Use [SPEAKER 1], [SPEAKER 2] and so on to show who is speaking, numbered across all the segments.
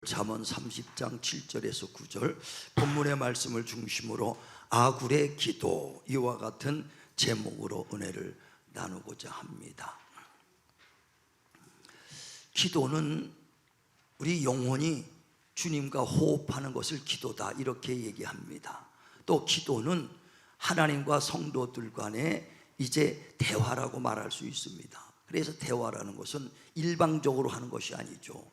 [SPEAKER 1] 잠언 30장 7절에서 9절 본문의 말씀을 중심으로 아굴의 기도, 이와 같은 제목으로 은혜를 나누고자 합니다. 기도는 우리 영혼이 주님과 호흡하는 것을 기도다, 이렇게 얘기합니다. 또 기도는 하나님과 성도들 간의 이제 대화라고 말할 수 있습니다. 그래서 대화라는 것은 일방적으로 하는 것이 아니죠.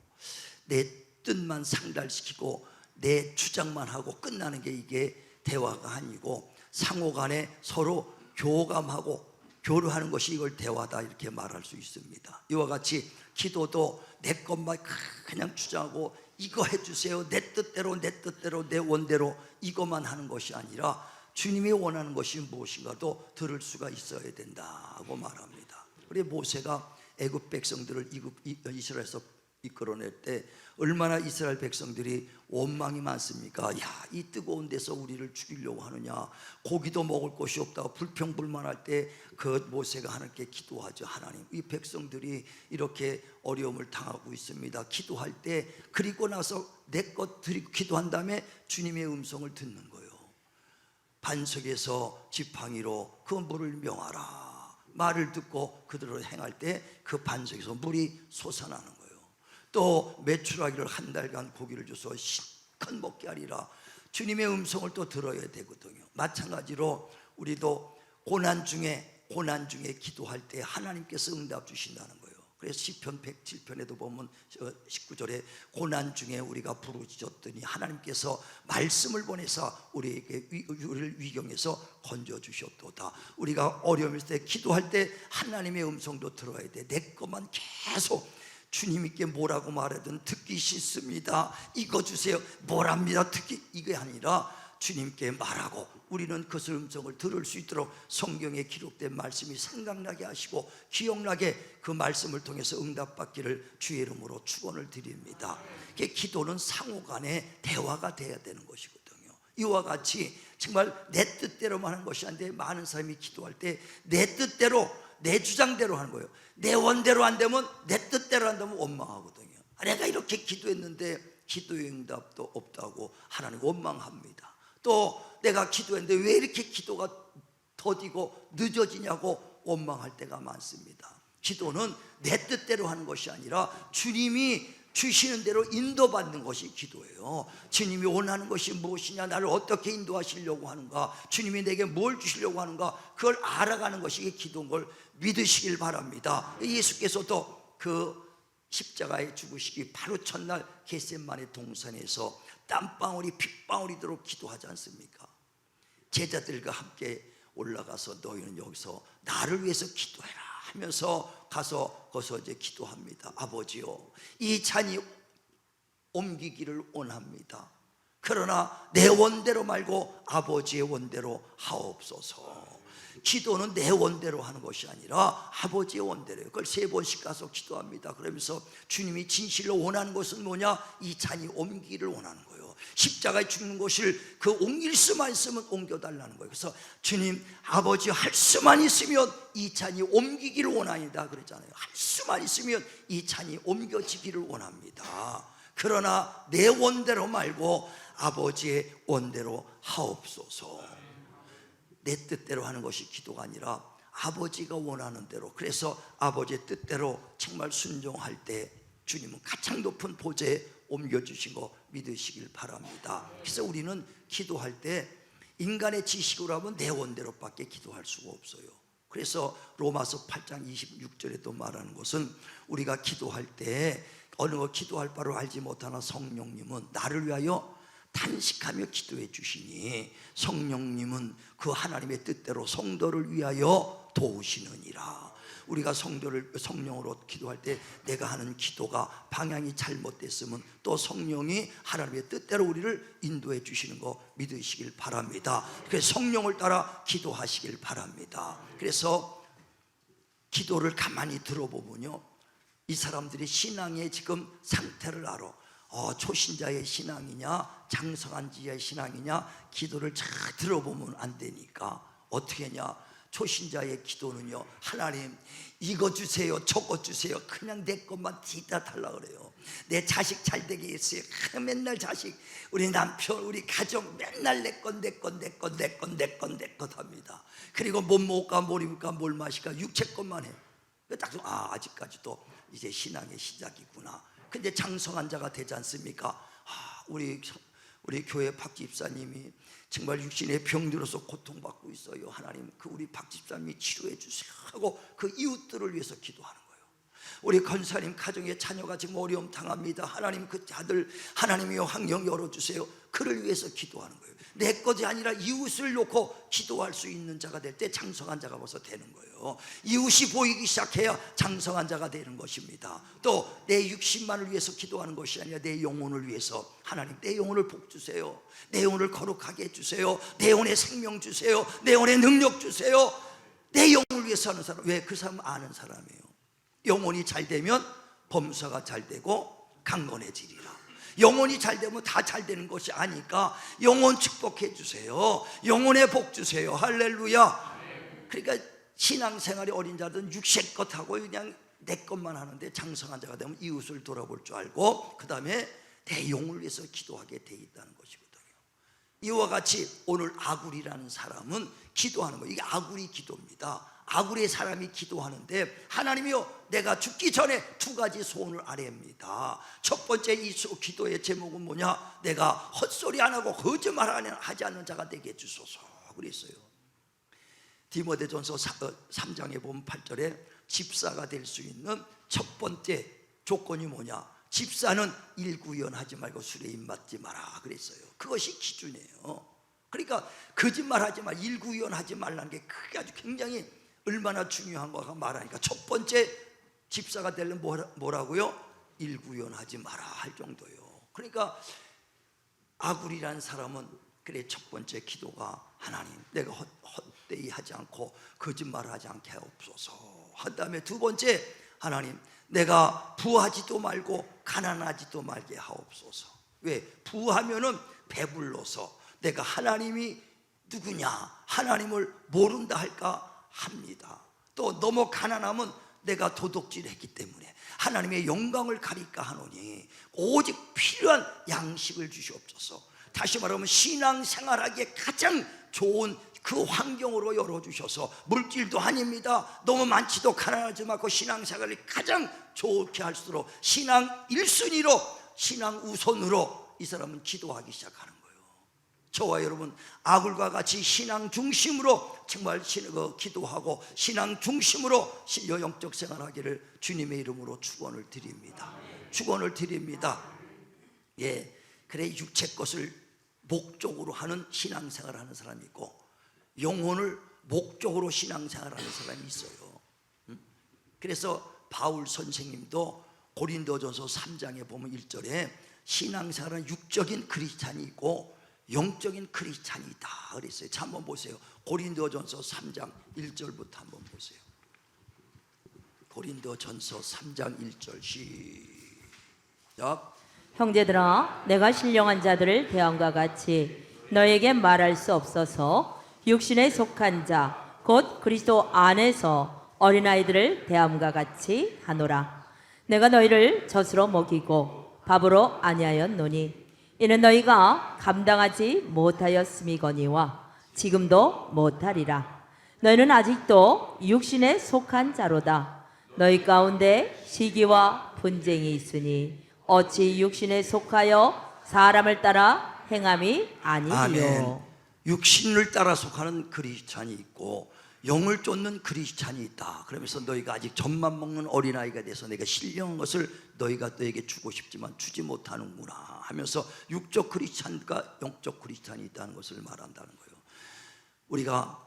[SPEAKER 1] 내 뜻만 상달시키고 내 주장만 하고 끝나는 게 이게 대화가 아니고 상호 간에 서로 교감하고 교류하는 것이 이걸 대화다, 이렇게 말할 수 있습니다. 이와 같이 기도도 내 것만 그냥 주장하고 이거 해주세요, 내 뜻대로 내 원대로 이것만 하는 것이 아니라 주님이 원하는 것이 무엇인가도 들을 수가 있어야 된다고 말합니다. 우리 모세가 애굽 백성들을 이스라엘에서 이끌어낼 때 얼마나 이스라엘 백성들이 원망이 많습니까? 야, 이 뜨거운 데서 우리를 죽이려고 하느냐, 고기도 먹을 곳이 없다고 불평불만할 때 그 모세가 하나님께 기도하죠. 하나님, 이 백성들이 이렇게 어려움을 당하고 있습니다. 기도할 때 그리고 나서 내 것 드리고 기도한 다음에 주님의 음성을 듣는 거예요. 반석에서 지팡이로 그 물을 명하라. 말을 듣고 그대로 행할 때 그 반석에서 물이 솟아나는 거예요. 또 메추라기를 한 달간 고기를 줘서 실컷 먹게 하리라. 주님의 음성을 또 들어야 되거든요. 마찬가지로 우리도 고난 중에 기도할 때 하나님께서 응답 주신다는 거예요. 그래서 시편 107편에도 보면 19절에 고난 중에 우리가 부르짖었더니 하나님께서 말씀을 보내서 우리를 위경에서 건져주셨도다. 우리가 어려움일 때 기도할 때 하나님의 음성도 들어야 돼. 내 것만 계속 주님께 뭐라고 말하든 듣기 싫습니다, 이거 주세요, 뭐랍니다, 듣기, 이게 아니라 주님께 말하고 우리는 그것을 음성을 들을 수 있도록 성경에 기록된 말씀이 생각나게 하시고 기억나게 그 말씀을 통해서 응답받기를 주의 이름으로 축원을 드립니다. 기도는 상호 간의 대화가 돼야 되는 것이거든요. 이와 같이 정말 내 뜻대로만 하는 것이 아닌데 많은 사람이 기도할 때 내 뜻대로 내 주장대로 하는 거예요. 내 원대로 안 되면, 내 뜻대로 안 되면 원망하거든요. 내가 이렇게 기도했는데 기도의 응답도 없다고 하나님 원망합니다. 또 내가 기도했는데 왜 이렇게 기도가 더디고 늦어지냐고 원망할 때가 많습니다. 기도는 내 뜻대로 하는 것이 아니라 주님이 주시는 대로 인도받는 것이 기도예요. 주님이 원하는 것이 무엇이냐, 나를 어떻게 인도하시려고 하는가, 주님이 내게 뭘 주시려고 하는가, 그걸 알아가는 것이 기도인 걸 믿으시길 바랍니다. 예수께서도 그 십자가에 죽으시기 바로 첫날 겟세마네 동산에서 땀방울이 핏방울이도록 기도하지 않습니까? 제자들과 함께 올라가서 너희는 여기서 나를 위해서 기도해라 하면서 가서 거기서 이제 기도합니다. 아버지요, 이 잔이 옮기기를 원합니다. 그러나 내 원대로 말고 아버지의 원대로 하옵소서. 기도는 내 원대로 하는 것이 아니라 아버지의 원대로요. 그걸 3번씩 가서 기도합니다. 그러면서 주님이 진실로 원하는 것은 뭐냐, 이 잔이 옮기기를 원하는 거예요. 십자가에 죽는 것을 그 옮길 수만 있으면 옮겨달라는 거예요. 그래서 주님, 아버지 할 수만 있으면 이 잔이 옮기기를 원합니다 그랬잖아요. 할 수만 있으면 이 잔이 옮겨지기를 원합니다. 그러나 내 원대로 말고 아버지의 원대로 하옵소서. 내 뜻대로 하는 것이 기도가 아니라 아버지가 원하는 대로, 그래서 아버지의 뜻대로 정말 순종할 때 주님은 가장 높은 보좌에 옮겨주신 거 믿으시길 바랍니다. 그래서 우리는 기도할 때 인간의 지식으로 하면 내 원대로밖에 기도할 수가 없어요. 그래서 로마서 8장 26절에 또 말하는 것은 우리가 기도할 때 어느 거 기도할 바로 알지 못하나 성령님은 나를 위하여 탄식하며 기도해 주시니 성령님은 그 하나님의 뜻대로 성도를 위하여 도우시느니라. 우리가 성령으로 기도할 때 내가 하는 기도가 방향이 잘못됐으면 또 성령이 하나님의 뜻대로 우리를 인도해 주시는 거 믿으시길 바랍니다. 그래서 성령을 따라 기도하시길 바랍니다. 그래서 기도를 가만히 들어보면요, 이 사람들이 신앙의 지금 상태를 알아. 초신자의 신앙이냐 장성한 지의 신앙이냐, 기도를 잘 들어보면 안 되니까 어떻게 하냐, 초신자의 기도는요, 하나님 이거 주세요 저거 주세요, 그냥 내 것만 뒤따 달라 그래요. 내 자식 잘 되게 했어요. 맨날 자식, 우리 남편, 우리 가족 맨날 내 것 합니다. 그리고 못 먹을까 뭘 입을까 뭘 마실까 육체 것만 해. 딱 아직까지도 이제 신앙의 시작이구나. 근데 장성한 자가 되지 않습니까? 우리 교회 박 집사님이 정말 육신의 병들어서 고통받고 있어요. 하나님 그 우리 박 집사님이 치료해 주세요 하고 그 이웃들을 위해서 기도하는 거예요. 우리 권사님 가정의 자녀가 지금 어려움 당합니다. 하나님 그 아들 하나님이여 환경 열어주세요. 그를 위해서 기도하는 거예요. 내 것이 아니라 이웃을 놓고 기도할 수 있는 자가 될 때 장성한 자가 벌써 되는 거예요. 이웃이 보이기 시작해야 장성한 자가 되는 것입니다. 또 내 육신만을 위해서 기도하는 것이 아니라 내 영혼을 위해서, 하나님 내 영혼을 복 주세요, 내 영혼을 거룩하게 해주세요, 내 영혼에 생명 주세요, 내 영혼에 능력 주세요. 내 영혼을 위해서 하는 사람, 왜? 그 사람은 아는 사람이에요. 영혼이 잘 되면 범사가 잘 되고 강건해지리라. 영혼이 잘 되면 다 잘 되는 것이 아니까 영혼 축복해 주세요, 영혼에 복 주세요. 할렐루야. 그러니까 신앙생활이 어린 자들은 육체 것하고 그냥 내 것만 하는데, 장성한 자가 되면 이웃을 돌아볼 줄 알고 그 다음에 내 영혼을 위해서 기도하게 돼 있다는 것이거든요. 이와 같이 오늘 아굴이라는 사람은 기도하는 거예요. 이게 아굴이 기도입니다. 아굴의 사람이 기도하는데, 하나님이여 내가 죽기 전에 두 가지 소원을 아뢰입니다. 첫 번째 이 기도의 제목은 뭐냐? 내가 헛소리 안 하고 거짓말 하지 않는 자가 되게 해주소서 그랬어요. 디모데전서 3장에 보면 8절에 집사가 될 수 있는 첫 번째 조건이 뭐냐? 집사는 일구연하지 말고 술에 입맞지 마라 그랬어요. 그것이 기준이에요. 그러니까 거짓말하지 마, 일구연하지 말라는 게 그게 아주 굉장히 얼마나 중요한 거가 말하니까, 첫 번째 집사가 되려면 뭐라고요? 일구연하지 마라 할 정도예요. 그러니까 아굴이라는 사람은 그래, 첫 번째 기도가 하나님 내가 헛되이 하지 않고 거짓말을 하지 않게 하옵소서 한 다음에 두 번째, 하나님 내가 부하지도 말고 가난하지도 말게 하옵소서. 왜? 부하면은 배불러서 내가 하나님이 누구냐, 하나님을 모른다 할까 합니다. 또 너무 가난하면 내가 도둑질을 했기 때문에 하나님의 영광을 가릴까 하노니 오직 필요한 양식을 주시옵소서. 다시 말하면 신앙생활하기에 가장 좋은 그 환경으로 열어주셔서, 물질도 아닙니다, 너무 많지도 가난하지 않고 신앙생활을 가장 좋게 할수록 신앙 1순위로, 신앙 우선으로 이 사람은 기도하기 시작하는 거예요. 저와 여러분 아굴과 같이 신앙 중심으로 정말 기도하고 신앙 중심으로 영적 생활하기를 주님의 이름으로 축원을 드립니다. 축원을 드립니다. 예, 그래 육체 것을 목적으로 하는 신앙생활을 하는 사람이 있고, 영혼을 목적으로 신앙생활하는 사람이 있어요. 그래서 바울 선생님도 고린도전서 3장에 보면 1절에 신앙생활은 육적인 크리스찬이 있고 영적인 크리스찬이 있다 그랬어요. 자, 한번 보세요. 고린도전서 3장 1절부터 한번 보세요. 고린도전서 3장 1절 시작.
[SPEAKER 2] 형제들아, 내가 신령한 자들을 대함과 같이 너에게 말할 수 없어서 육신에 속한 자 곧 그리스도 안에서 어린아이들을 대함과 같이 하노라. 내가 너희를 젖으로 먹이고 밥으로 아니하였노니 이는 너희가 감당하지 못하였음이거니와 지금도 못하리라. 너희는 아직도 육신에 속한 자로다. 너희 가운데 시기와 분쟁이 있으니 어찌 육신에 속하여 사람을 따라 행함이 아니리요.
[SPEAKER 1] 아멘. 육신을 따라 속하는 크리스찬이 있고 영을 쫓는 크리스찬이 있다. 그러면서 너희가 아직 젖만 먹는 어린아이가 돼서 내가 신령한 것을 너에게 주고 싶지만 주지 못하는구나 하면서 육적 크리스찬과 영적 크리스찬이 있다는 것을 말한다는 거예요. 우리가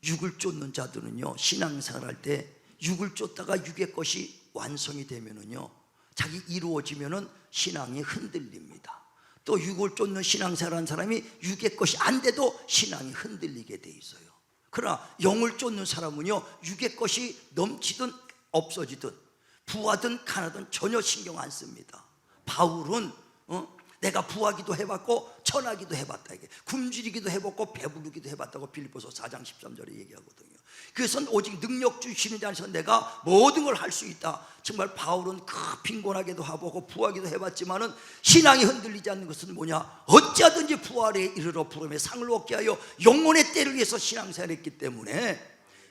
[SPEAKER 1] 육을 쫓는 자들은요, 신앙생활할 때 육을 쫓다가 육의 것이 완성이 되면은요, 자기 이루어지면은 신앙이 흔들립니다. 또 육을 쫓는 신앙생활하는 사람이 육의 것이 안 돼도 신앙이 흔들리게 돼 있어요. 그러나 영을 쫓는 사람은요, 육의 것이 넘치든 없어지든 부하든 가난하든 전혀 신경 안 씁니다. 바울은 내가 부하기도 해봤고 선하기도 해봤다. 이게 굶주리기도 해봤고 배부르기도 해봤다고 빌립보서 4장 13절에 얘기하거든요. 그것은 오직 능력 주시는 자 안에서 내가 모든 걸 할 수 있다. 정말 바울은 빈곤하게도 해보고 부하기도 해봤지만은 신앙이 흔들리지 않는 것은 뭐냐? 어찌하든지 부활에 이르러 부름의 상을 얻게 하여 영혼의 때를 위해서 신앙생활했기 때문에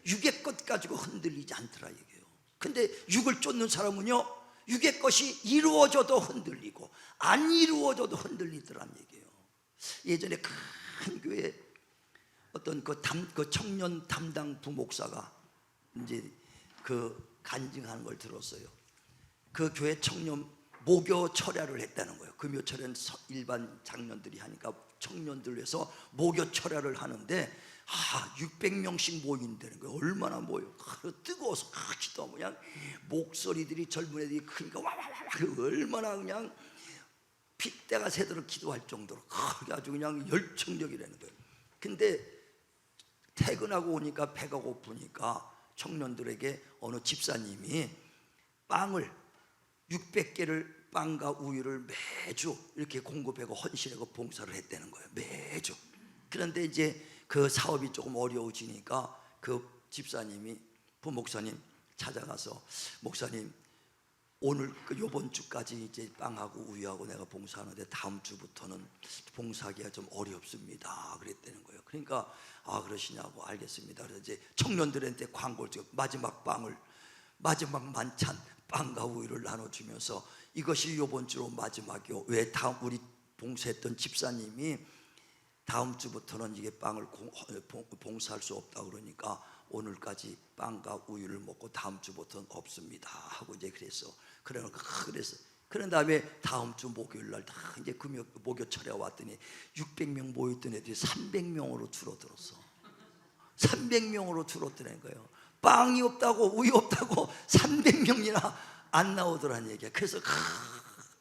[SPEAKER 1] 육의 것 가지고 흔들리지 않더라 이게요. 근데 육을 쫓는 사람은요, 육의 것이 이루어져도 흔들리고 안 이루어져도 흔들리더란 얘기예요. 예전에 큰 교회 어떤 그 청년 담당 부목사가 이제 그 간증하는 걸 들었어요. 그 교회 청년 모교 철야를 했다는 거예요. 금요 철야는 일반 장년들이 하니까 청년들 위해서 모교 철야를 하는데 600명씩 모인다는 거예요. 얼마나 모여? 뜨거워서 기도 그냥 목소리들이 젊은 애들이 크니까 와와와 얼마나 그냥 핏대가 새도록 기도할 정도로 아주 그냥 열정적이라는 거예요. 근데 퇴근하고 오니까 배가 고프니까 청년들에게 어느 집사님이 빵을 600개를 빵과 우유를 매주 이렇게 공급하고 헌신하고 봉사를 했다는 거예요. 매주. 그런데 이제 그 사업이 조금 어려워지니까 그 집사님이 부목사님 찾아가서 목사님 오늘 요번 주까지 이제 빵하고 우유하고 내가 봉사하는데 다음 주부터는 봉사하기가 좀 어렵습니다. 그랬다는 거예요. 그러니까 그러시냐고 알겠습니다. 그래서 이제 청년들한테 광고를 찍어 마지막 빵을 마지막 만찬 빵과 우유를 나눠주면서 이것이 요번 주로 마지막이요. 왜 다음 우리 봉사했던 집사님이 다음 주부터는 이게 빵을 봉사할 수 없다 그러니까 오늘까지 빵과 우유를 먹고 다음 주부터는 없습니다 하고 이제 그래서 그런 다음에 다음 주 목요일 날 다 이제 목요 철에 왔더니 600명 모였던 애들이 300명으로 줄어들었어. 300명으로 줄어드는 거예요. 빵이 없다고 우유 없다고 300명이나 안 나오더란 얘기야. 그래서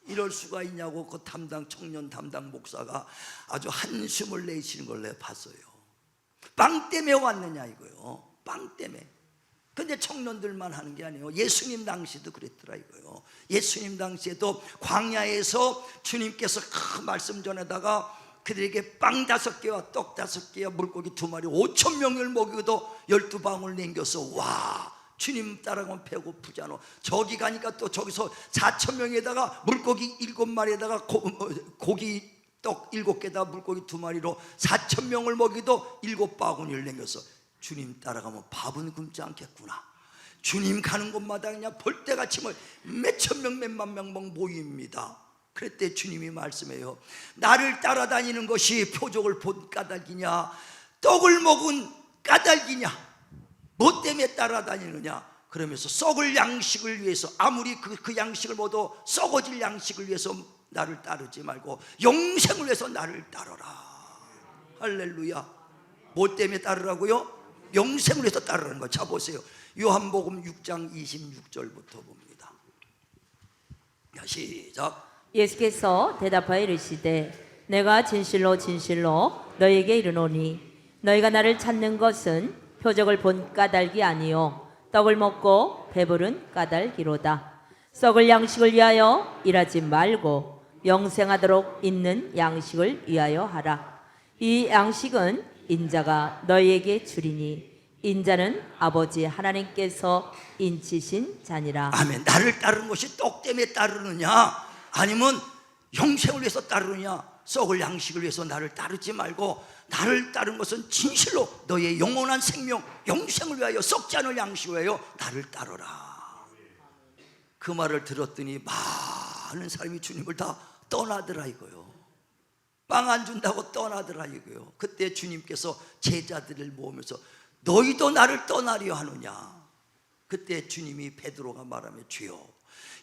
[SPEAKER 1] 이럴 수가 있냐고 그 청년 담당 목사가 아주 한숨을 내쉬는 걸 내가 봤어요. 빵 때문에 왔느냐 이거요. 빵 때문에. 근데 청년들만 하는 게 아니에요. 예수님 당시도 그랬더라 이거요. 예수님 당시에도 광야에서 주님께서 큰 말씀 전에다가 그들에게 빵 5개와 떡 5개와 물고기 2마리 5,000명을 먹이고도 12방울 남겨서 와 주님 따라가면 배고프지 않아. 저기 가니까 또 저기서 4,000명에다가 물고기 7마리에다가 고기 떡 7개에다가 물고기 2마리로 4,000명을 먹이도 7바구니를 남겨서 주님 따라가면 밥은 굶지 않겠구나. 주님 가는 곳마다 그냥 벌떼같이 몇천 명 몇만 명 모입니다. 그랬더니 주님이 말씀해요. 나를 따라다니는 것이 표적을 본 까닭이냐 떡을 먹은 까닭이냐 뭐 때문에 따라다니느냐 그러면서 썩을 양식을 위해서 아무리 그 양식을 먹어도 썩어질 양식을 위해서 나를 따르지 말고 영생을 위해서 나를 따르라. 할렐루야. 뭐 때문에 따르라고요? 영생을 위해서 따르라는 거. 자 보세요. 요한복음 6장 26절부터 봅니다. 시작.
[SPEAKER 2] 예수께서 대답하여 이르시되 내가 진실로 진실로 너희에게 이르노니 너희가 나를 찾는 것은 표적을 본 까닭이 아니요 떡을 먹고 배부른 까닭이로다. 썩을 양식을 위하여 일하지 말고 영생하도록 있는 양식을 위하여 하라. 이 양식은 인자가 너희에게 주리니 인자는 아버지 하나님께서 인치신 자니라.
[SPEAKER 1] 아멘. 나를 따르는 것이 떡 때문에 따르느냐 아니면 영생을 위해서 따르느냐. 썩을 양식을 위해서 나를 따르지 말고 나를 따르는 것은 진실로 너의 영원한 생명 영생을 위하여 썩지 않을 양식을 위하여 나를 따르라. 그 말을 들었더니 많은 사람이 주님을 다 떠나더라 이거요. 빵 안 준다고 떠나더라 이거요. 그때 주님께서 제자들을 모으면서 너희도 나를 떠나려 하느냐. 그때 주님이 베드로가 말하며 주여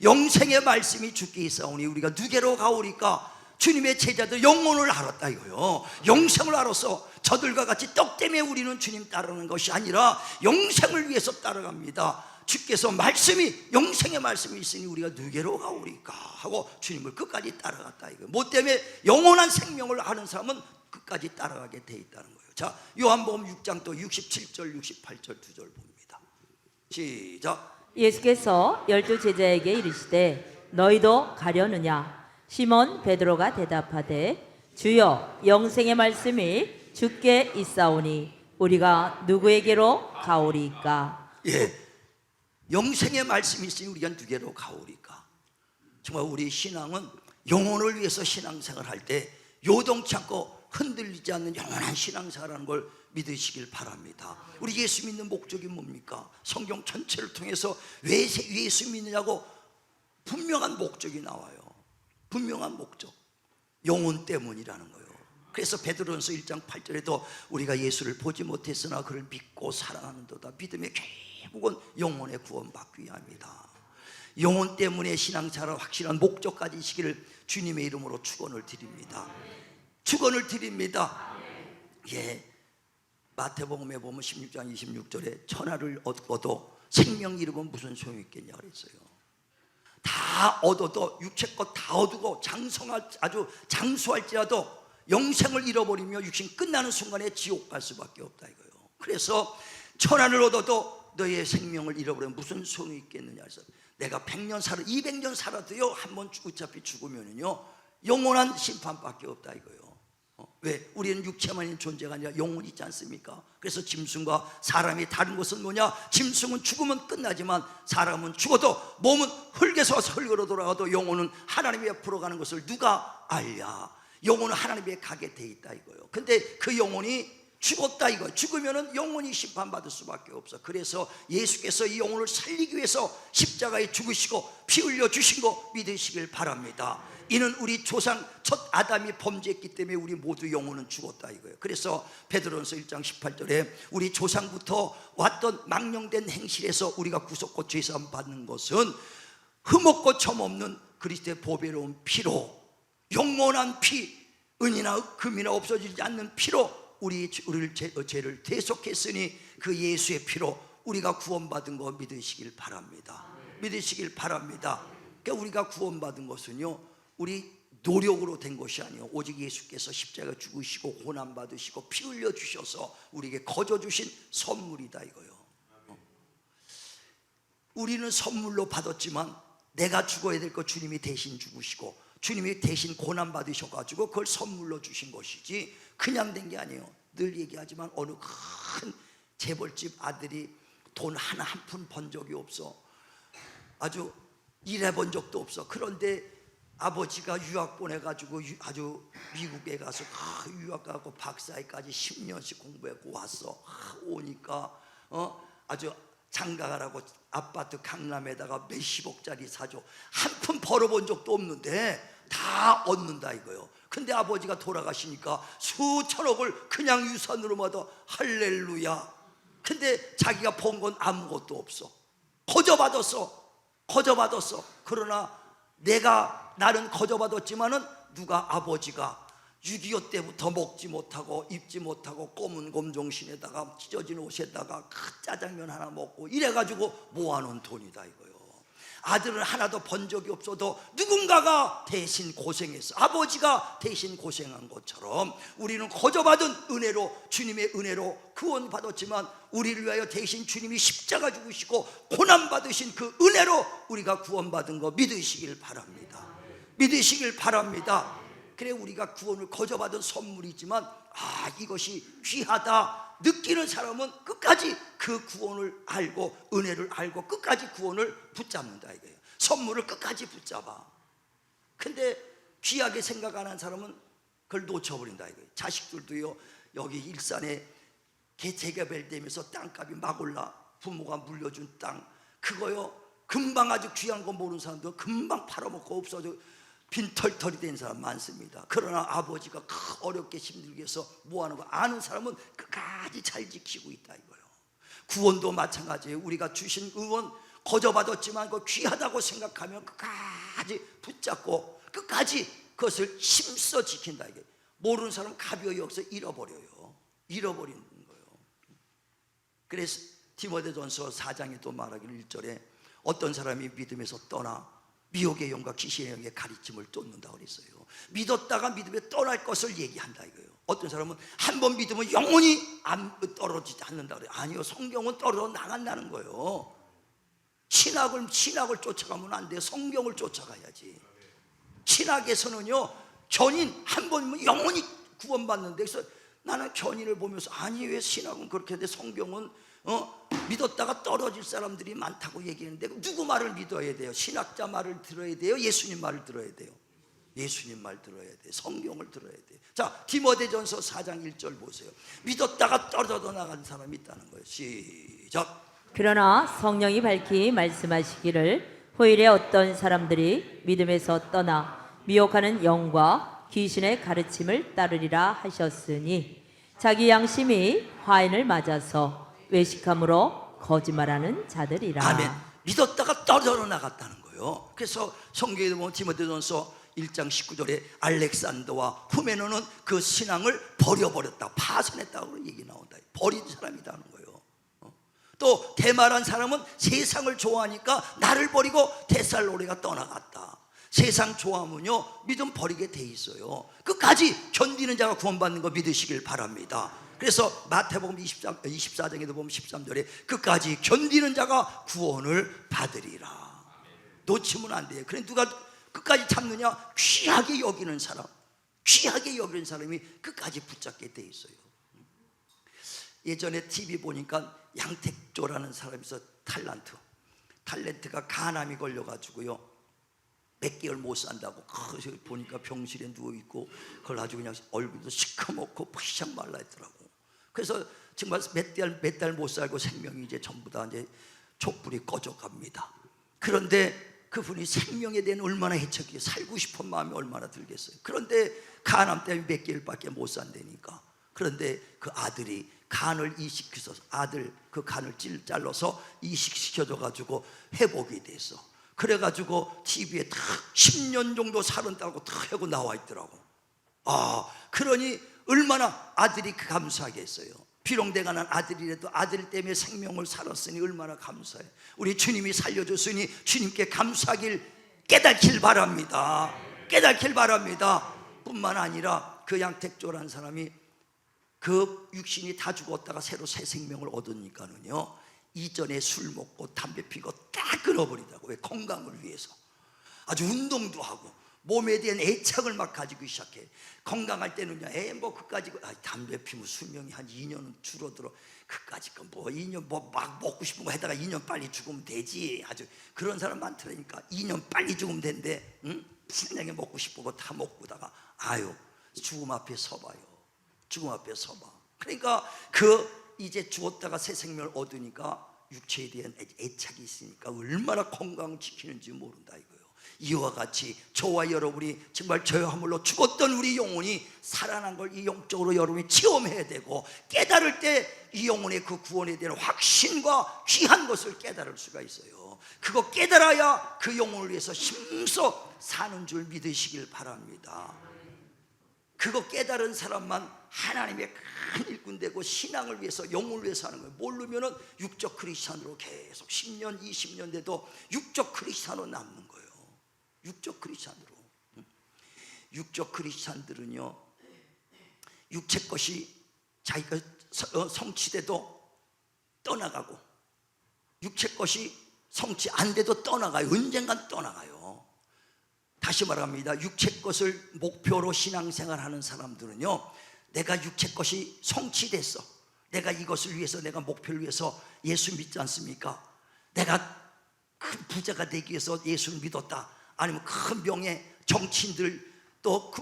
[SPEAKER 1] 영생의 말씀이 주께 있사오니 우리가 누게로 가오리까. 주님의 제자들 영혼을 알았다 이거요. 영생을 알아서 저들과 같이 떡 때문에 우리는 주님 따르는 것이 아니라 영생을 위해서 따라갑니다. 주께서 말씀이 영생의 말씀이 있으니 우리가 누게로 가오리까 하고 주님을 끝까지 따라갔다 이거예요. 뭐 때문에 영원한 생명을 아는 사람은 끝까지 따라가게 돼 있다는 거예요. 자, 요한복음 6장 또 67절 68절 2절 봅니다. 시작.
[SPEAKER 2] 예수께서 12 제자에게 이르시되 너희도 가려느냐. 시몬 베드로가 대답하되 주여 영생의 말씀이 주께 있사오니 우리가 누구에게로 가오리까?
[SPEAKER 1] 예, 영생의 말씀이 있으니 우리가 누구에게로 가오리까? 정말 우리 신앙은 영혼을 위해서 신앙생활 할 때 요동치 않고 흔들리지 않는 영원한 신앙생활하는 걸 믿으시길 바랍니다. 우리 예수 믿는 목적이 뭡니까? 성경 전체를 통해서 왜 예수 믿느냐고 분명한 목적이 나와요. 분명한 목적, 영혼 때문이라는 거예요. 그래서 베드로전서 1장 8절에도 우리가 예수를 보지 못했으나 그를 믿고 사랑하는도다. 믿음의 결국은 영혼의 구원받기 위함이다. 영혼 때문에 신앙생활 확실한 목적까지 이시기를 주님의 이름으로 축원을 드립니다. 축원을 드립니다. 예, 마태복음에 보면 16장 26절에 천하를 얻어도 생명 잃으면 무슨 소용이 있겠냐 그랬어요. 다 얻어도 육체껏 다 얻고 아주 장수할지라도 영생을 잃어버리며 육신 끝나는 순간에 지옥 갈 수밖에 없다 이거예요. 그래서 천하를 얻어도 너의 생명을 잃어버리면 무슨 소용이 있겠느냐 해서 내가 100년 살아 200년 살아도요 한번 어차피 죽으면은요 영원한 심판밖에 없다 이거예요. 왜? 우리는 육체만 있는 존재가 아니라 영혼이 있지 않습니까? 그래서 짐승과 사람이 다른 것은 뭐냐? 짐승은 죽으면 끝나지만 사람은 죽어도 몸은 흙에서 흙으로 돌아가도 영혼은 하나님 옆으로 가는 것을 누가 알랴? 영혼은 하나님 옆에 가게 돼 있다 이거예요. 근데 그 영혼이 죽었다 이거. 죽으면은 영혼이 심판받을 수밖에 없어. 그래서 예수께서 이 영혼을 살리기 위해서 십자가에 죽으시고 피 흘려 주신 거 믿으시길 바랍니다. 이는 우리 조상 첫 아담이 범죄했기 때문에 우리 모두 영혼은 죽었다 이거예요. 그래서 베드로전서 1장 18절에 우리 조상부터 왔던 망령된 행실에서 우리가 구속고 죄사함 받는 것은 흠없고 점없는 그리스도의 보배로운 피로, 영원한 피, 은이나 금이나 없어지지 않는 피로 우리를 죄를 대속했으니 그 예수의 피로 우리가 구원받은 거 믿으시길 바랍니다. 믿으시길 바랍니다. 그러니까 우리가 구원받은 것은요 우리 노력으로 된 것이 아니에요. 오직 예수께서 십자가 죽으시고 고난 받으시고 피 흘려 주셔서 우리에게 거저 주신 선물이다 이거예요. 우리는 선물로 받았지만 내가 죽어야 될 거 주님이 대신 죽으시고 주님이 대신 고난 받으셔가지고 그걸 선물로 주신 것이지 그냥 된 게 아니에요. 늘 얘기하지만 어느 큰 재벌집 아들이 돈 하나 한 푼 번 적이 없어. 아주 일해본 적도 없어. 그런데 아버지가 유학 보내가지고 아주 미국에 가서 유학 가고 박사학까지 10년씩 공부했고 왔어. 오니까 아주 장가가라고 아파트 강남에다가 몇십억짜리 사줘. 한 푼 벌어본 적도 없는데 다 얻는다 이거요. 근데 아버지가 돌아가시니까 수천억을 그냥 유산으로 받아. 할렐루야. 근데 자기가 본 건 아무것도 없어. 거저 받았어. 그러나 나는 거저 받았지만은 누가 아버지가 6.25 때부터 먹지 못하고 입지 못하고 검은 곰종신에다가 찢어진 옷에다가 짜장면 하나 먹고 이래가지고 모아놓은 돈이다 이거요. 아들은 하나도 번 적이 없어도 누군가가 대신 고생했어. 아버지가 대신 고생한 것처럼 우리는 거저 받은 은혜로, 주님의 은혜로 구원받았지만 우리를 위하여 대신 주님이 십자가 죽으시고 고난받으신 그 은혜로 우리가 구원받은 거 믿으시길 바랍니다. 믿으시길 바랍니다. 그래 우리가 구원을 거저받은 선물이지만 이것이 귀하다 느끼는 사람은 끝까지 그 구원을 알고 은혜를 알고 끝까지 구원을 붙잡는다 이거예요. 선물을 끝까지 붙잡아. 근데 귀하게 생각 안 하는 사람은 그걸 놓쳐버린다 이거예요. 자식들도요 여기 일산에 재개발되면서 땅값이 막 올라. 부모가 물려준 땅 그거요 금방 아주 귀한 거 모르는 사람도 금방 팔아먹고 없어져 빈털털이 된 사람 많습니다. 그러나 아버지가 어렵게 힘들게 해서 모아놓은 거 아는 사람은 끝까지 잘 지키고 있다 이거예요. 구원도 마찬가지예요. 우리가 주신 의원 거저받았지만 그 귀하다고 생각하면 끝까지 붙잡고 끝까지 그것을 힘써 지킨다 이게. 모르는 사람은 가벼이 여기서 잃어버려요. 잃어버리는 거예요. 그래서 디모데전서 4장에 또 말하기를 1절에 어떤 사람이 믿음에서 떠나 미혹의 영과 귀신의 영의 가르침을 쫓는다 그랬어요. 믿었다가 믿음에 떠날 것을 얘기한다 이거예요. 어떤 사람은 한 번 믿으면 영원히 떨어지지 않는다 그래요. 아니요, 성경은 떨어져 나간다는 거예요. 신학을 쫓아가면 안 돼. 성경을 쫓아가야지. 신학에서는요 견인 한 번이면 영원히 구원받는데, 그래서 나는 견인을 보면서 아니 왜 신학은 그렇게 했는데 성경은 믿었다가 떨어질 사람들이 많다고 얘기했는데 누구 말을 믿어야 돼요? 신학자 말을 들어야 돼요? 예수님 말을 들어야 돼요? 예수님 말 들어야 돼요. 성경을 들어야 돼요. 자, 디모데전서 4장 1절 보세요. 믿었다가 떨어져 나간 사람이 있다는 거예요. 시작.
[SPEAKER 2] 그러나 성령이 밝히 말씀하시기를 후일에 어떤 사람들이 믿음에서 떠나 미혹하는 영과 귀신의 가르침을 따르리라 하셨으니 자기 양심이 화인을 맞아서 외식함으로 거짓말하는 자들이라.
[SPEAKER 1] 아멘. 믿었다가 떨어져 나갔다는 거예요. 그래서 성경에 보면 디모데전서 1장 19절에 알렉산더와 후메노는 그 신앙을 버려버렸다, 파손했다고 얘기 나온다. 버린 사람이라는 거예요. 또 대마란 사람은 세상을 좋아하니까 나를 버리고 데살로니가 떠나갔다. 세상 좋아하면요 믿음 버리게 돼 있어요. 끝까지 견디는 자가 구원받는 거 믿으시길 바랍니다. 그래서 마태복음 24장에도 보면 13절에 끝까지 견디는 자가 구원을 받으리라. 놓치면 안 돼요. 그래 누가 끝까지 참느냐? 귀하게 여기는 사람, 귀하게 여기는 사람이 끝까지 붙잡게 돼 있어요. 예전에 TV 보니까 양택조라는 사람이 있어. 탤런트가 간암이 걸려가지고요 몇 개월 못 산다고 보니까 병실에 누워있고 그걸 아주 그냥 얼굴도 시커멓고 피샥 말라있더라고. 그래서 정말 몇 달 못 살고 생명이 이제 전부 다 이제 촛불이 꺼져갑니다. 그런데 그분이 생명에 대한 얼마나 해쳤기에 살고 싶은 마음이 얼마나 들겠어요. 그런데 간암 때문에 몇 개월밖에 못 산다니까. 그런데 그 아들이 간을 이식해서 아들 그 간을 잘라서 이식시켜줘 가지고 회복이 됐어. 그래가지고 TV에 딱 10년 정도 살았다고 딱 하고 나와 있더라고. 그러니 얼마나 아들이 감사하겠어요. 비록 내가 난 아들이라도 아들 때문에 생명을 살았으니 얼마나 감사해. 우리 주님이 살려줬으니 주님께 감사하길 깨닫길 바랍니다. 깨닫길 바랍니다. 뿐만 아니라 그 양택조라는 사람이 그 육신이 다 죽었다가 새로 새 생명을 얻으니까는요 이전에 술 먹고 담배 피고 딱 끊어버리다고. 왜? 건강을 위해서. 아주 운동도 하고 몸에 대한 애착을 막 가지고 시작해. 건강할 때는요 뭐 그까지 담배 피면 수명이 한 2년은 줄어들어. 그까지 뭐 2년 뭐 막 먹고 싶은 거 하다가 2년 빨리 죽으면 되지. 아주 그런 사람 많더라니까. 2년 빨리 죽으면 된대. 신나게 먹고 싶은 거 다 먹고다가 죽음 앞에 서봐요. 죽음 앞에 서봐. 그러니까 이제 죽었다가 새 생명을 얻으니까 육체에 대한 애착이 있으니까 얼마나 건강 지키는지 모른다 이거예요. 이와 같이 저와 여러분이 정말 죄화물로 죽었던 우리 영혼이 살아난 걸 이 영적으로 여러분이 체험해야 되고, 깨달을 때 이 영혼의 그 구원에 대한 확신과 귀한 것을 깨달을 수가 있어요. 그거 깨달아야 그 영혼을 위해서 힘써 사는 줄 믿으시길 바랍니다. 그거 깨달은 사람만 하나님의 큰 일꾼 되고 신앙을 위해서, 영혼을 위해서 하는 거예요. 모르면은 육적 크리스찬으로 계속 10년 20년 돼도 육적 크리스찬으로 남는 거예요. 육적 크리스찬으로. 육적 크리스찬들은요 육체 것이 자기가 성취돼도 떠나가고, 육체 것이 성취 안 돼도 떠나가요. 언젠간 떠나가요. 다시 말합니다. 육체 것을 목표로 신앙생활하는 사람들은요 내가 육체 것이 성취됐어, 내가 이것을 위해서, 내가 목표를 위해서 예수 믿지 않습니까? 내가 큰 부자가 되기 위해서 예수를 믿었다. 아니면 큰 명예 정치인들 또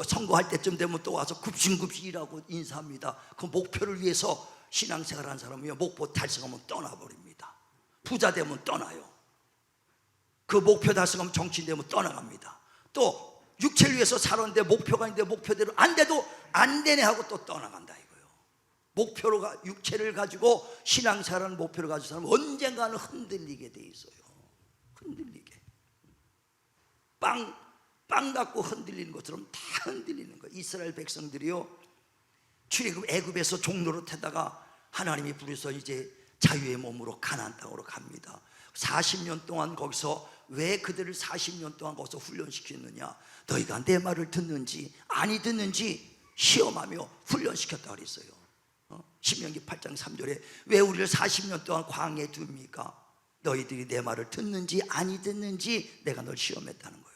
[SPEAKER 1] 선거할 때쯤 되면 또 와서 굽신굽신 일하고 인사합니다. 그 목표를 위해서 신앙생활하는 사람은요 목표 달성하면 떠나버립니다. 부자 되면 떠나요. 그 목표 달성하면 정치인 되면 떠나갑니다. 또 육체를 위해서 살았는데 목표가 있는데 목표대로 안 돼도 안 되네 하고 또 떠나간다 이거예요. 목표로 육체를 가지고 신앙생활하는 목표를 가지고 사람은 언젠가는 흔들리게 돼 있어요. 흔들리게. 빵 갖고 흔들리는 것처럼 다 흔들리는 거예요. 이스라엘 백성들이요 출애굽 애굽에서 종로로 타다가 하나님이 부르셔서 이제 자유의 몸으로 가나안 땅으로 갑니다. 40년 동안 거기서, 왜 그들을 40년 동안 거기서 훈련시켰느냐? 너희가 내 말을 듣는지 아니 듣는지 시험하며 훈련시켰다 그랬어요. 신명기 8장 3절에 왜 우리를 40년 동안 광야에 둡니까? 너희들이 내 말을 듣는지 아니 듣는지 내가 널 시험했다는 거예요.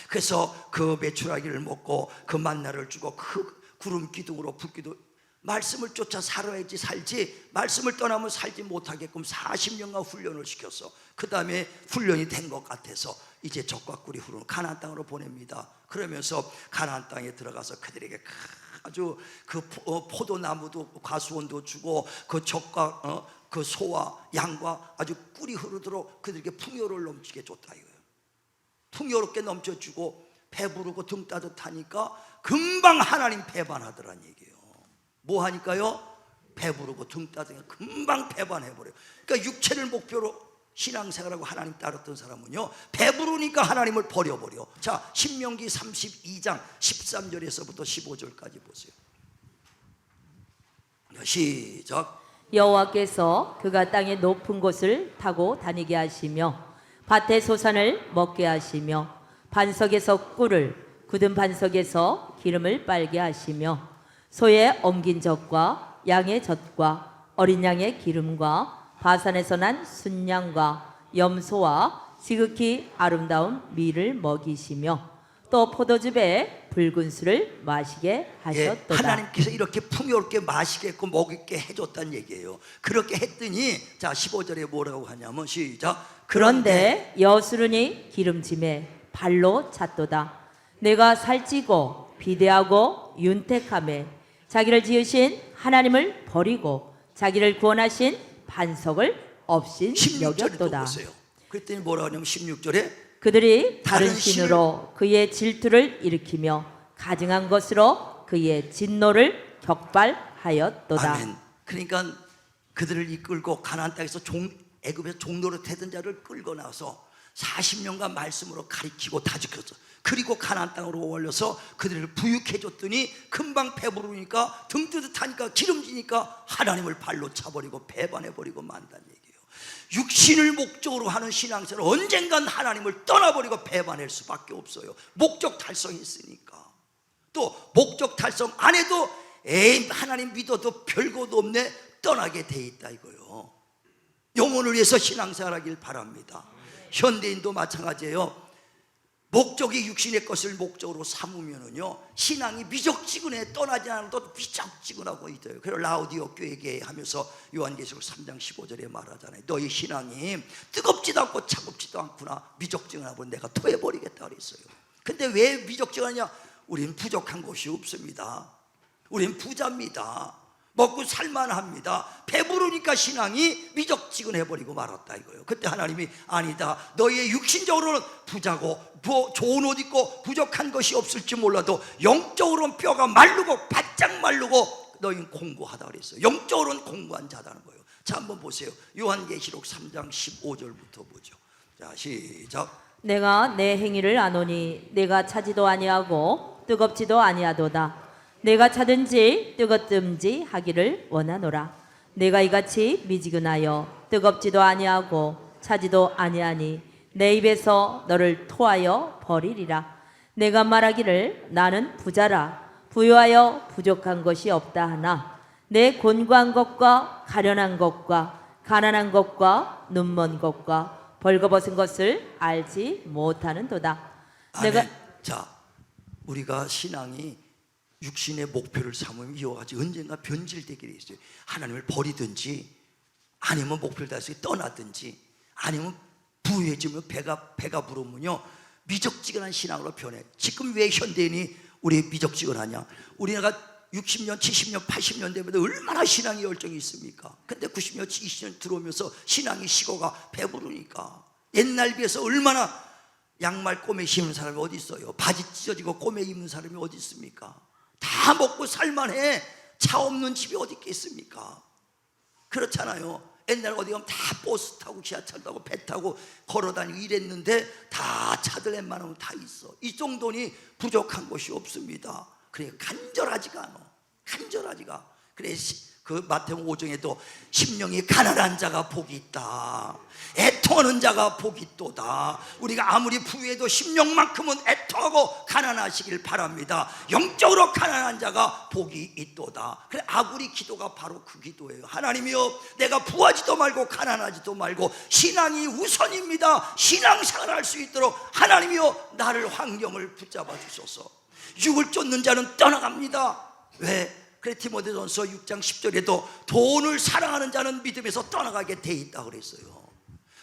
[SPEAKER 1] 그래서 그 메추라기를 먹고 그 만나를 주고 그 구름 기둥으로 불기둥, 말씀을 쫓아 살아야지 살지, 말씀을 떠나면 살지 못하게끔 40년간 훈련을 시켰어. 그 다음에 훈련이 된 것 같아서 이제 적과 꿀이 흐르는 가나안 땅으로 보냅니다. 그러면서 가나안 땅에 들어가서 그들에게 아주 그 포도나무도 과수원도 주고 그 적과 그 소와 양과 아주 꿀이 흐르도록 그들에게 풍요를 넘치게 줬다 이거예요. 풍요롭게 넘쳐주고 배부르고 등 따뜻하니까 금방 하나님 배반하더란 얘기예요. 뭐 하니까요? 배부르고 등 따뜻하니까 금방 배반해버려요. 그러니까 육체를 목표로 신앙생활하고 하나님 따랐던 사람은요, 배부르니까 하나님을 버려버려. 자, 신명기 32장 13절에서부터 15절까지 보세요. 시작.
[SPEAKER 2] 여호와께서 그가 땅의 높은 곳을 타고 다니게 하시며 밭의 소산을 먹게 하시며 반석에서 꿀을, 굳은 반석에서 기름을 빨게 하시며 소의 엉긴 젖과 양의 젖과 어린 양의 기름과 바산에서 난 순양과 염소와 지극히 아름다운 밀을 먹이시며 또 포도즙에 붉은 술을 마시게 하셨도다.
[SPEAKER 1] 하나님께서 이렇게 풍요롭게 마시게끔 먹게 해줬다는 얘기예요. 그렇게 했더니 자 15절에 뭐라고 하냐면 시작.
[SPEAKER 2] 그런데 여수르니 기름짐에 발로 찼도다. 내가 살찌고 비대하고 윤택함에 자기를 지으신 하나님을 버리고 자기를 구원하신 반석을 없인
[SPEAKER 1] 16절에 또
[SPEAKER 2] 여겼도다.
[SPEAKER 1] 보세요. 그랬더니 뭐라고 하냐면 16절에
[SPEAKER 2] 그들이 다른
[SPEAKER 1] 다른
[SPEAKER 2] 신으로 그의 질투를 일으키며 가증한 것으로 그의 진노를 격발하였도다.
[SPEAKER 1] 아멘. 그러니까 그들을 이끌고 가나안 땅에서 애굽에서 종노릇 하던 자를 끌고 나서 40년간 말씀으로 가리키고 다지켰어. 그리고 가나안 땅으로 올려서 그들을 부육해 줬더니 금방 배부르니까 등 뜨뜻하니까 기름지니까 하나님을 발로 차버리고 배반해버리고 만다는 얘기예요. 육신을 목적으로 하는 신앙생활은 언젠간 하나님을 떠나버리고 배반할 수밖에 없어요. 목적 달성했으니까. 또 목적 달성 안 해도 에이 하나님 믿어도 별것도 없네 떠나게 돼 있다 이거요. 영혼을 위해서 신앙생활하길 바랍니다. 현대인도 마찬가지예요. 목적이 육신의 것을 목적으로 삼으면은요 신앙이 미적지근해. 떠나지 않아도 미적지근하고 있어요. 그래서 라우디오 교회에 하면서 요한계시록 3장 15절에 말하잖아요. 너희 신앙이 뜨겁지도 않고 차갑지도 않구나. 미적지근하고 내가 토해버리겠다 그랬어요. 근데 왜 미적지근하냐? 우린 부족한 것이 없습니다. 우린 부자입니다. 먹고 살만합니다. 배부르니까 신앙이 미적지근해버리고 말았다 이거예요. 그때 하나님이 아니다. 너희의 육신적으로는 부자고 뭐 좋은 옷 입고 부족한 것이 없을지 몰라도 영적으로는 뼈가 마르고 바짝 마르고 너희는 공고하다 그랬어요. 영적으로는 공고한 자다는 거예요. 자 한번 보세요. 요한계시록 3장 15절부터 보죠. 자 시작.
[SPEAKER 2] 내가 내 행위를 아노니 내가 차지도 아니하고 뜨겁지도 아니하도다. 내가 차든지 뜨겁든지 하기를 원하노라. 내가 이같이 미지근하여 뜨겁지도 아니하고 차지도 아니하니 내 입에서 너를 토하여 버리리라. 내가 말하기를 나는 부자라 부유하여 부족한 것이 없다 하나 내 곤고한 것과 가련한 것과 가난한 것과 눈먼 것과 벌거벗은 것을 알지 못하는도다.
[SPEAKER 1] 아멘. 자 우리가 신앙이 육신의 목표를 삼으면 이와 같이 언젠가 변질되게 돼 있어요. 하나님을 버리든지 아니면 목표를 달성해 떠나든지 아니면 부유해지면 배가 부르면요 미적지근한 신앙으로 변해. 지금 왜 현대인이 우리 미적지근하냐? 우리나라가 60년, 70년, 80년 되면 얼마나 신앙이 열정이 있습니까? 근데 90년, 20년 들어오면서 신앙이 식어가 배부르니까. 옛날 비해서 얼마나 양말 꼬매 신는 사람이 어디 있어요? 바지 찢어지고 꼬매 입는 사람이 어디 있습니까? 다 먹고 살만해. 차 없는 집이 어디 있겠습니까? 그렇잖아요. 옛날 어디 가면 다 버스 타고 지하철 타고 배 타고 걸어다니고 이랬는데 다 차들 웬만하면 다 있어. 이 정도니 부족한 것이 없습니다. 그래 간절하지가 않아. 간절하지가. 그래 그 마태복음 5장에도 심령이 가난한 자가 복이 있다, 애통하는 자가 복이 있도다. 우리가 아무리 부유해도 심령만큼은 애통하고 가난하시길 바랍니다. 영적으로 가난한 자가 복이 있도다. 그래, 아구리 기도가 바로 그 기도예요. 하나님이여, 내가 부하지도 말고 가난하지도 말고 신앙이 우선입니다. 신앙생활할 수 있도록 하나님이여 나를 환경을 붙잡아 주소서. 육을 쫓는 자는 떠나갑니다. 왜? 그래, 디모데전서 6장 10절에도 돈을 사랑하는 자는 믿음에서 떠나가게 돼 있다 그랬어요.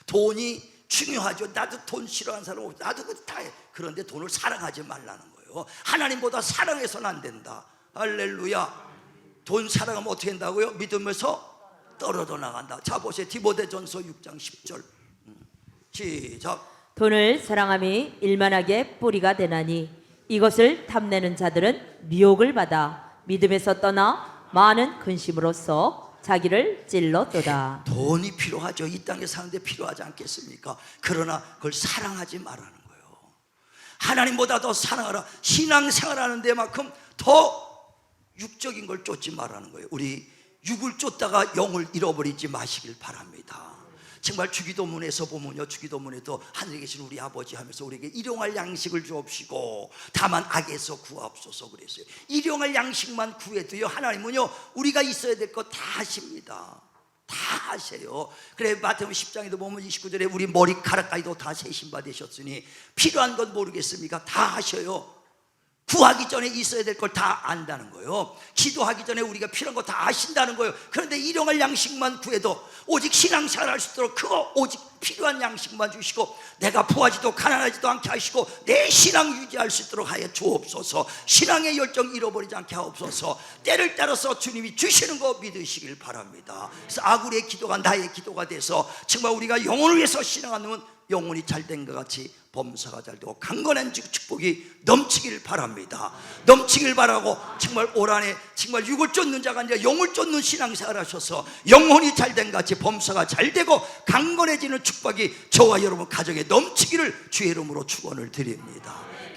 [SPEAKER 1] 돈이 중요하죠. 나도 돈 싫어하는 사람 없어. 나도 그거 다 해. 그런데 돈을 사랑하지 말라는 거예요. 하나님보다 사랑해서는 안 된다. 할렐루야. 돈 사랑하면 어떻게 된다고요? 믿음에서 떨어져 나간다. 자, 보세요. 디모데전서 6장 10절 시작.
[SPEAKER 2] 돈을 사랑함이 일만하게 뿌리가 되나니 이것을 탐내는 자들은 미혹을 받아 믿음에서 떠나 많은 근심으로써 자기를 찔렀도다.
[SPEAKER 1] 돈이 필요하죠. 이 땅에 사는데 필요하지 않겠습니까? 그러나 그걸 사랑하지 말라는 거예요. 하나님보다 더 사랑하라. 신앙생활하는 데만큼 더 육적인 걸 쫓지 말라는 거예요. 우리 육을 쫓다가 영을 잃어버리지 마시길 바랍니다. 정말 주기도문에서 보면요, 주기도문에도 하늘에 계신 우리 아버지 하면서 우리에게 일용할 양식을 주옵시고 다만 악에서 구하옵소서 그랬어요. 일용할 양식만 구해도요, 하나님은요 우리가 있어야 될 거 다 하십니다. 다 하세요. 그래, 마태복음 10장에도 보면 29절에 우리 머리카락까지도 다 세신 바 되셨으니 필요한 건 모르겠습니까? 다 하셔요. 구하기 전에 있어야 될 걸 다 안다는 거예요. 기도하기 전에 우리가 필요한 거 다 아신다는 거예요. 그런데 일용할 양식만 구해도 오직 신앙생활 할 수 있도록 그거 오직 필요한 양식만 주시고 내가 부하지도 가난하지도 않게 하시고 내 신앙 유지할 수 있도록 하여 주옵소서. 신앙의 열정 잃어버리지 않게 하옵소서. 때를 따라서 주님이 주시는 거 믿으시길 바랍니다. 그래서 아구리의 기도가 나의 기도가 돼서 정말 우리가 영혼을 위해서 신앙하는 영혼이 잘된 것 같이 범사가 잘되고 강건한 축복이 넘치길 바랍니다. 넘치길 바라고 정말 올 한해 정말 육을 쫓는 자가 아니라 영을 쫓는 신앙생활 하셔서 영혼이 잘된 것 같이 범사가 잘되고 강건해지는 축복이 저와 여러분 가정에 넘치기를 주의 이름으로 축원을 드립니다.